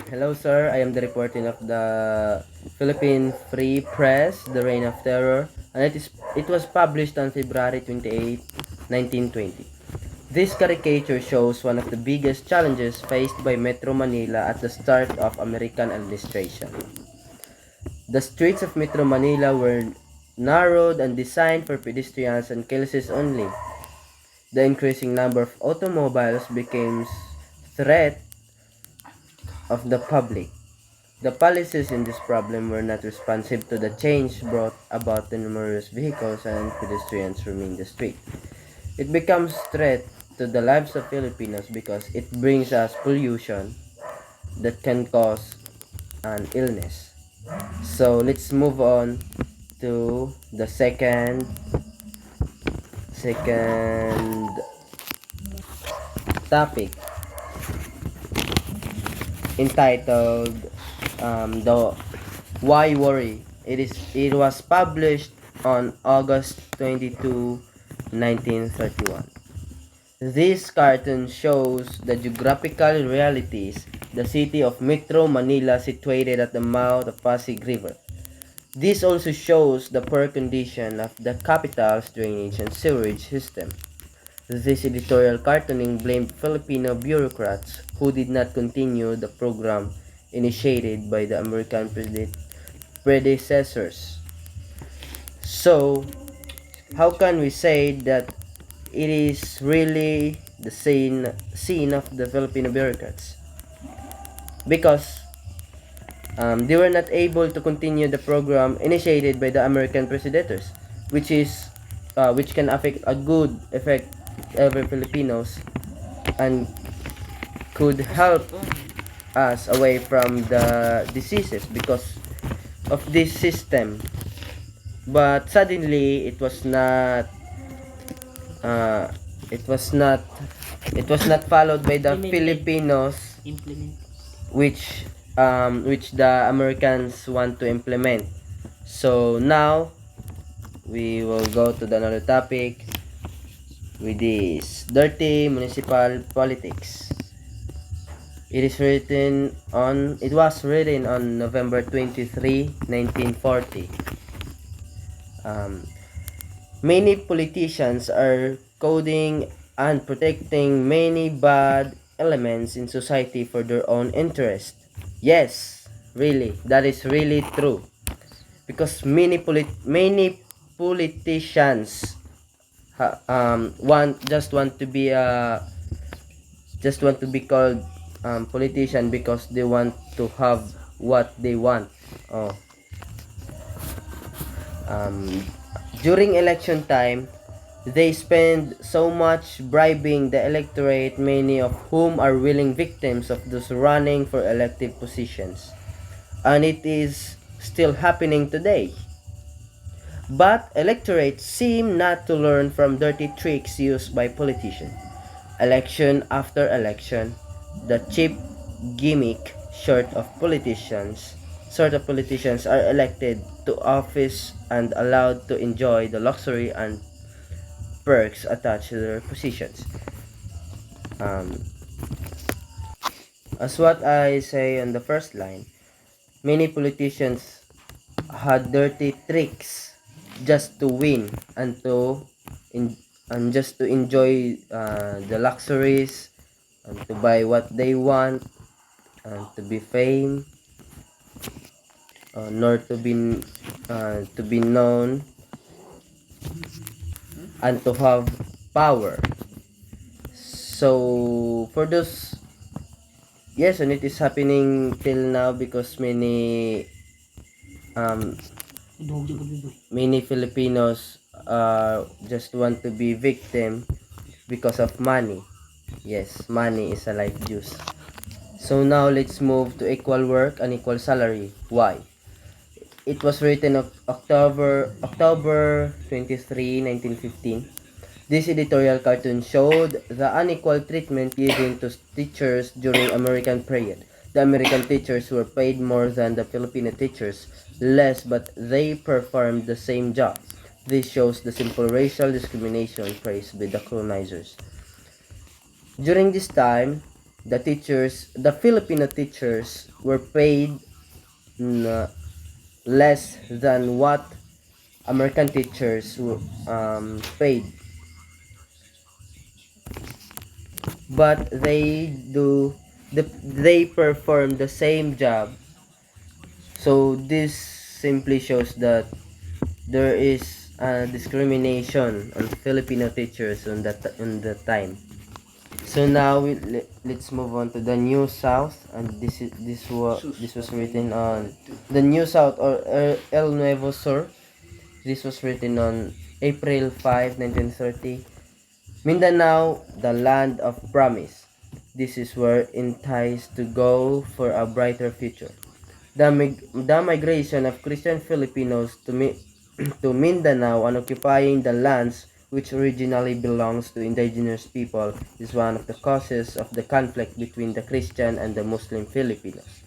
Hello, sir. I am the reporting of the Philippine Free Press, The Reign of Terror, and it was published on February 28, 1920. This caricature shows one of the biggest challenges faced by Metro Manila at the start of American administration. The streets of Metro Manila were narrowed and designed for pedestrians and cyclists only. The increasing number of automobiles became threat of the public. The policies in this problem were not responsive to the change brought about the numerous vehicles and pedestrians roaming the street. It becomes threat to the lives of Filipinos because it brings us pollution that can cause an illness. So let's move on to the second topic entitled the Why Worry. It was published on August 22, 1931. This cartoon shows the geographical realities the city of Metro Manila situated at the mouth of Pasig River. This also shows the poor condition of the capital's drainage and sewerage system. This editorial cartooning blamed Filipino bureaucrats who did not continue the program initiated by the American predecessors. So, how can we say that it is really the scene of the Filipino bureaucrats? Because they were not able to continue the program initiated by the American predecessors, which can affect a good effect every Filipinos and could help us away from the diseases because of this system. But suddenly uh, it was not it was not followed by the Filipinos, which the Americans want to implement. So now we will go to the another topic with this dirty municipal politics. It was written on November 23, 1940. Many politicians are coding and protecting many bad elements in society for their own interest. Yes, really, that is really true. Because many politicians want to be called politician because they want to have what they want. Oh. During election time, they spend so much bribing the electorate, many of whom are willing victims of those running for elective positions. And it is still happening today. But electorates seem not to learn from dirty tricks used by politicians. Election after election, the cheap gimmick sort of politicians are elected to office and allowed to enjoy the luxury and perks attached to their positions. As what I say on the first line, many politicians had dirty tricks just to win and just to enjoy the luxuries and to buy what they want and to be fame, nor to be known and to have power. So for those, yes, and it is happening till now because many Filipinos just want to be victim because of money. Yes, money is a life juice. So now let's move to equal work and equal salary. Why? It was written of October 23, 1915. This editorial cartoon showed the unequal treatment given to teachers during American period. The American teachers were paid more than the Filipino teachers, less, but they performed the same job. This shows the simple racial discrimination praised by the colonizers. During this time, the Filipino teachers were paid less than what American teachers were paid, but they perform the same job. So this simply shows that there is discrimination on Filipino teachers on that time. So now let's move on to the New South, and this was written on the New South, or El Nuevo Sur. This was written on April 5, 1930. Mindanao, the land of promise. This is where enticed to go for a brighter future. The migration of Christian Filipinos to Mindanao and occupying the lands which originally belongs to indigenous people is one of the causes of the conflict between the Christian and the Muslim Filipinos.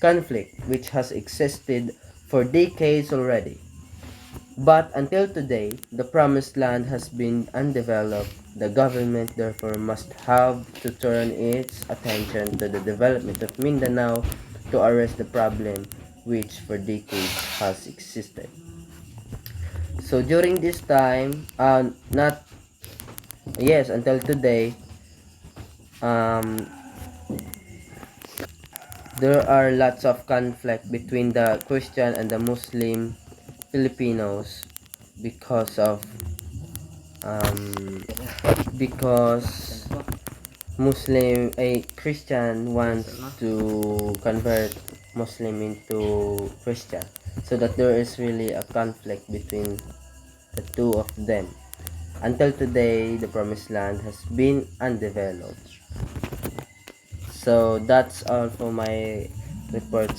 Conflict which has existed for decades already. But until today, the promised land has been undeveloped. The government therefore must have to turn its attention to the development of Mindanao to arrest the problem which for decades has existed. So during this time, not yes, until today, um, there are lots of conflict between the Christian and the Muslim Filipinos because of um, because a Christian wants to convert Muslim into Christian, so that there is really a conflict between the two of them. Until today, the promised land has been undeveloped. So that's all for my report.